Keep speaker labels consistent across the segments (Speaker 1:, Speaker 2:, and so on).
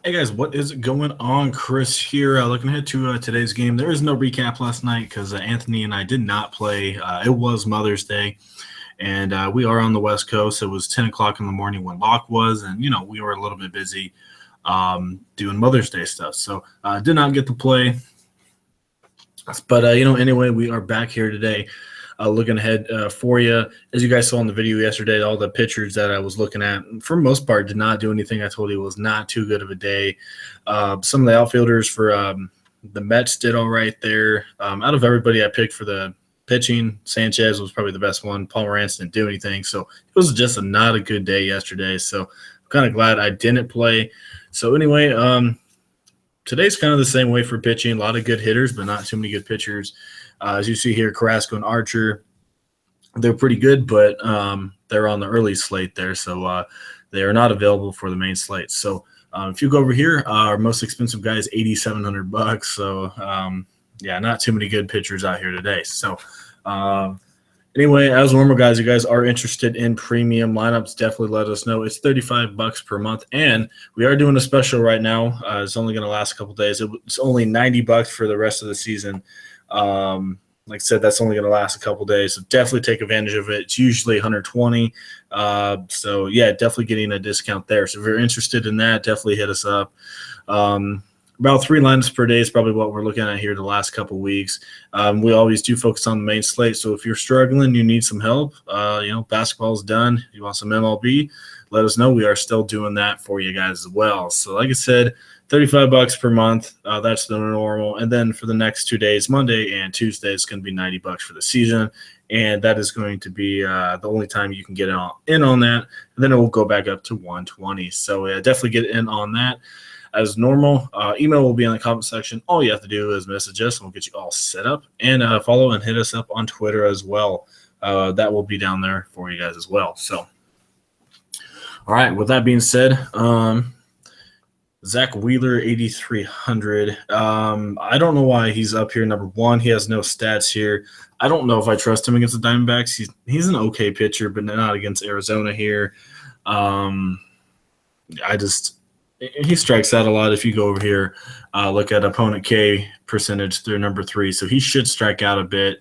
Speaker 1: Hey guys, what is going on? Chris here. Looking ahead to today's game. There is no recap last night because Anthony and I did not play. It was Mother's Day, and we are on the West Coast. It was 10 o'clock in the morning when lock was, and we were a little bit busy doing Mother's Day stuff. So did not get to play. But anyway, we are back here today. Looking ahead for you. As you guys saw in the video yesterday, all the pitchers that I was looking at, for the most part, did not do anything. I told you it was not too good of a day. Some of the outfielders for the Mets did all right there. Out of everybody I picked for the pitching, Sanchez was probably the best one. Pomeranz didn't do anything. So it was just not a good day yesterday. So I'm kind of glad I didn't play. So anyway, today's kind of the same way for pitching. A lot of good hitters, but not too many good pitchers. As you see here, Carrasco and Archer, they're pretty good, but they're on the early slate there, so they are not available for the main slate. So if you go over here, our most expensive guy is $8,700. So yeah, not too many good pitchers out here today. So anyway, as normal, guys, you guys are interested in premium lineups, definitely let us know. It's $35 per month, and we are doing a special right now. It's only going to last a couple days. It's only $90 for the rest of the season. Like I said, that's only going to last a couple days, so definitely take advantage of it. It's usually 120. So yeah, definitely getting a discount there. So if you're interested in that, definitely hit us up. About 3 lineups per day is probably what we're looking at here the last couple weeks. We always do focus on the main slate. So if you're struggling, you need some help, basketball's done, you want some MLB, let us know. We are still doing that for you guys as well. So like I said, $35 per month. That's the normal. And then for the next 2 days, Monday and Tuesday, it's going to be $90 for the season. And that is going to be the only time you can get in on that. And then it will go back up to 120. So definitely get in on that. As normal, email will be in the comment section. All you have to do is message us, and we'll get you all set up. And follow and hit us up on Twitter as well. That will be down there for you guys as well. So, all right, with that being said, Zach Wheeler, 8,300. I don't know why he's up here, number one. He has no stats here. I don't know if I trust him against the Diamondbacks. He's an okay pitcher, but not against Arizona here. He strikes out a lot. If you go over here, look at opponent K percentage through number 3. So he should strike out a bit.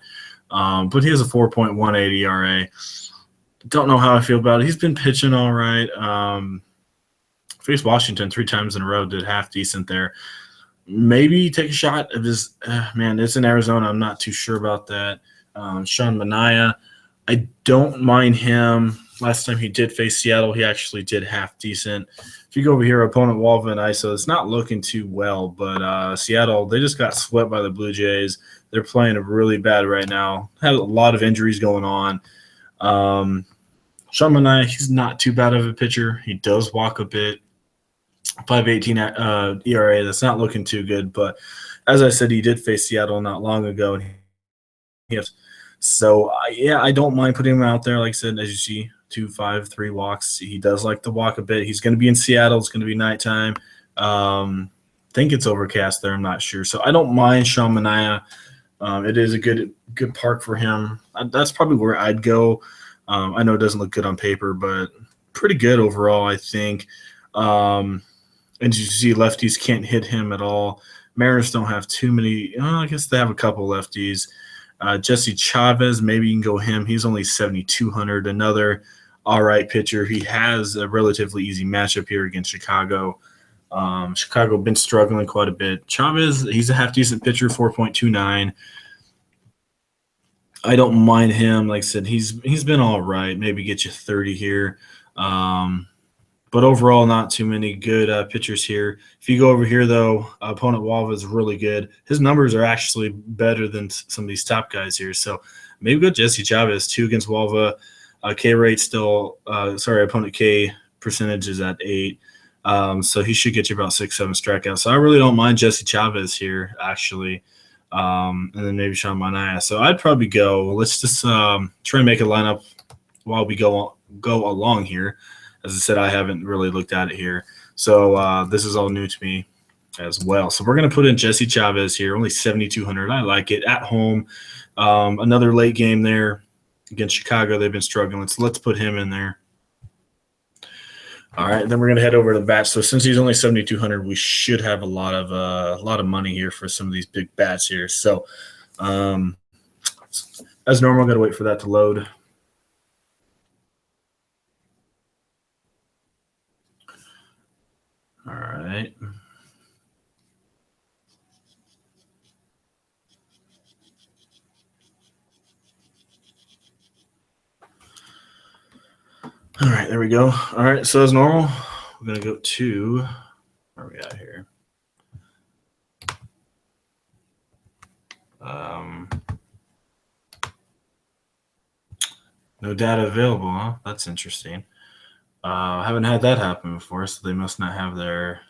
Speaker 1: But he has a 4.18 ERA. Don't know how I feel about it. He's been pitching all right. Faced Washington 3 times in a row, did half decent there. Maybe take a shot of his man. It's in Arizona. I'm not too sure about that. Sean Manaea, I don't mind him. Last time he did face Seattle, he actually did half decent. If you go over here, opponent Walva and ISO, it's not looking too well. But Seattle, they just got swept by the Blue Jays. They're playing really bad right now. Had a lot of injuries going on. Sean Manaea, he's not too bad of a pitcher. He does walk a bit. 5.18 ERA. That's not looking too good. But as I said, he did face Seattle not long ago. So, I don't mind putting him out there. Like I said, as you see, 2, 5, 3 walks. He does like to walk a bit. He's going to be in Seattle. It's going to be nighttime. Think it's overcast there. I'm not sure. So I don't mind Sean Manaea. It is a good park for him. That's probably where I'd go. I know it doesn't look good on paper, but pretty good overall, I think. And you see lefties can't hit him at all. Mariners don't have too many. I guess they have a couple lefties. Jesse Chavez, maybe you can go him. He's only 7,200. Another all right pitcher. He has a relatively easy matchup here against Chicago. Chicago been struggling quite a bit. Chavez, he's a half-decent pitcher, 4.29. I don't mind him. Like I said, he's been all right. Maybe get you 30 here. But overall, not too many good pitchers here. If you go over here, though, opponent Walva is really good. His numbers are actually better than some of these top guys here. So maybe go Jesse Chavez, 2 against Walva. K rate still opponent K percentage is at 8. So he should get you about 6, 7 strikeouts. So I really don't mind Jesse Chavez here, actually. And then maybe Sean Manaea. So I'd probably go. Let's just try and make a lineup while we go along here. As I said, I haven't really looked at it here. So this is all new to me as well. So we're going to put in Jesse Chavez here, only 7,200. I like it. At home, another late game there against Chicago. They've been struggling. So let's put him in there. All right, then we're gonna head over to the bats. So since he's only 7,200, we should have a lot of money here for some of these big bats here. So um, as normal, gotta wait for that to load. All right. All right, there we go. All right, so as normal, we're gonna go to where are we at here? No data available, huh? That's interesting. I haven't had that happen before, so they must not have their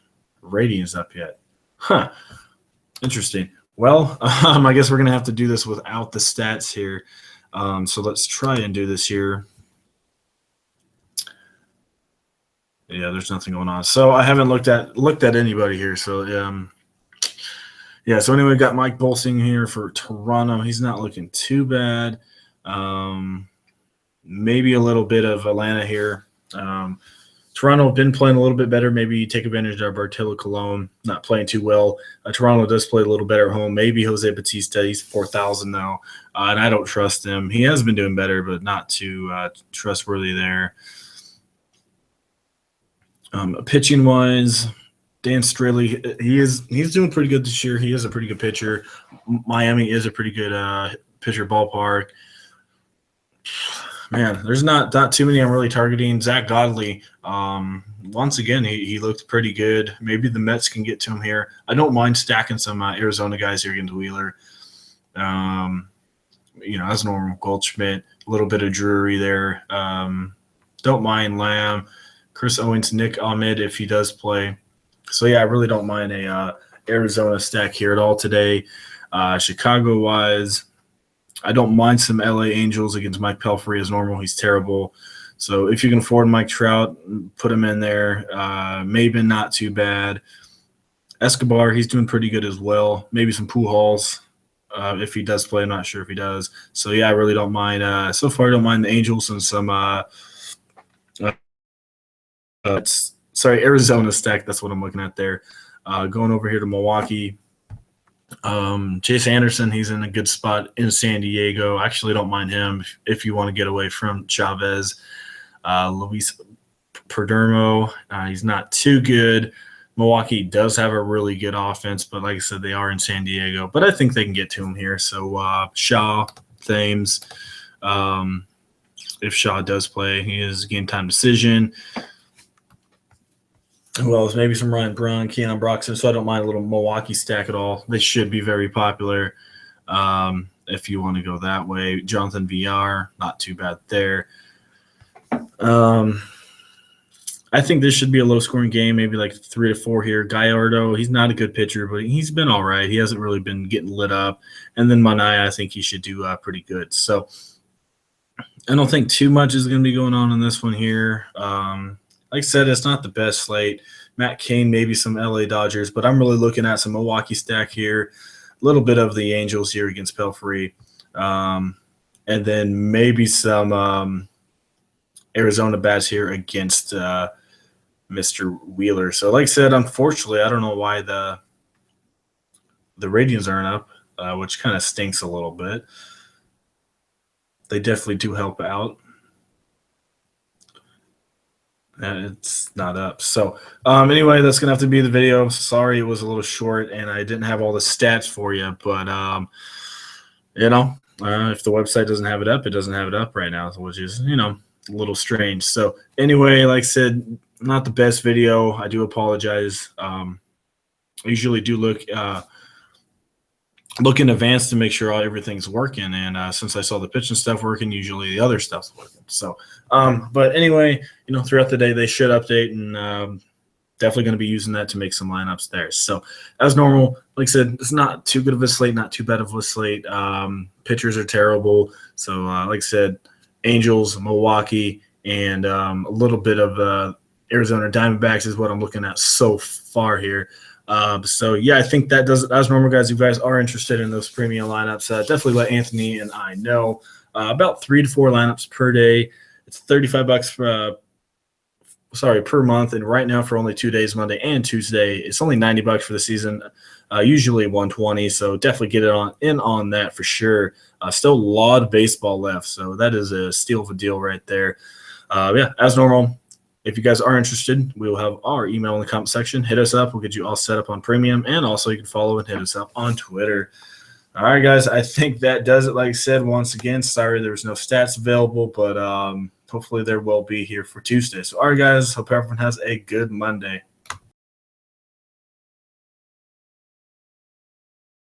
Speaker 1: ratings up yet. Huh. Interesting. Well, I guess we're gonna have to do this without the stats here. So let's try and do this here. Yeah, there's nothing going on. So I haven't looked at anybody here. So yeah. So anyway, got Mike Bolsing here for Toronto. He's not looking too bad. Maybe a little bit of Atlanta here. Toronto been playing a little bit better. Maybe take advantage of Bartolo Colon not playing too well. Toronto does play a little better at home. Maybe Jose Bautista. He's 4,000 now, and I don't trust him. He has been doing better, but not too trustworthy there. Pitching wise, Dan Straley, he's doing pretty good this year. He is a pretty good pitcher. Miami is a pretty good pitcher ballpark. Man, there's not too many I'm really targeting. Zach Godley, once again, he looked pretty good. Maybe the Mets can get to him here. I don't mind stacking some Arizona guys here against Wheeler. As normal, Goldschmidt, a little bit of Drury there. Don't mind Lamb, Chris Owens, Nick Ahmed if he does play. So, yeah, I really don't mind a Arizona stack here at all today. Chicago-wise, I don't mind some LA Angels against Mike Pelfrey as normal. He's terrible. So if you can afford Mike Trout, put him in there. Maybe not too bad. Escobar, he's doing pretty good as well. Maybe some Pujols if he does play. I'm not sure if he does. So, yeah, I really don't mind. So far, I don't mind the Angels and some Arizona stack. That's what I'm looking at there. Going over here to Milwaukee. Chase Anderson, he's in a good spot in San Diego. I actually don't mind him if you want to get away from Chavez. Luis Perdomo, he's not too good. Milwaukee does have a really good offense, but like I said, they are in San Diego. But I think they can get to him here. So Shaw, Thames, if Shaw does play, he is a game time decision. Who else? Maybe some Ryan Braun, Keanon Broxton. So I don't mind a little Milwaukee stack at all. They should be very popular if you want to go that way. Jonathan VR, not too bad there. I think this should be a low-scoring game, maybe like 3-4 here. Gallardo, he's not a good pitcher, but he's been all right. He hasn't really been getting lit up. And then Manaya, I think he should do pretty good. So I don't think too much is going to be going on in this one here. Like I said, it's not the best slate. Matt Cain, maybe some LA Dodgers, but I'm really looking at some Milwaukee stack here, a little bit of the Angels here against Pelfrey, and then maybe some Arizona bats here against Mr. Wheeler. So like I said, unfortunately, I don't know why the ratings aren't up, which kind of stinks a little bit. They definitely do help out. And it's not up. So anyway, that's going to have to be the video. Sorry it was a little short and I didn't have all the stats for you. But, if the website doesn't have it up, it doesn't have it up right now, which is, a little strange. So anyway, like I said, not the best video. I do apologize. I usually do look in advance to make sure everything's working. And since I saw the pitch and stuff working, usually the other stuff's working. So, but anyway, throughout the day they should update and definitely going to be using that to make some lineups there. So as normal, like I said, it's not too good of a slate, not too bad of a slate. Pitchers are terrible. So like I said, Angels, Milwaukee, and a little bit of Arizona Diamondbacks is what I'm looking at so far here. So, yeah, I think that does it. As normal, guys, if you guys are interested in those premium lineups, definitely let Anthony and I know. About 3 to 4 lineups per day. It's $35 per month. And right now, for only 2 days, Monday and Tuesday, it's only $90 for the season. Usually 120. So definitely get it on that for sure. Still a lot of baseball left, so that is a steal of a deal right there. Yeah, as normal, if you guys are interested, we will have our email in the comment section. Hit us up. We'll get you all set up on premium, and also you can follow and hit us up on Twitter. All right, guys, I think that does it. Like I said, once again, sorry there was no stats available, but hopefully there will be here for Tuesday. So, all right, guys, hope everyone has a good Monday.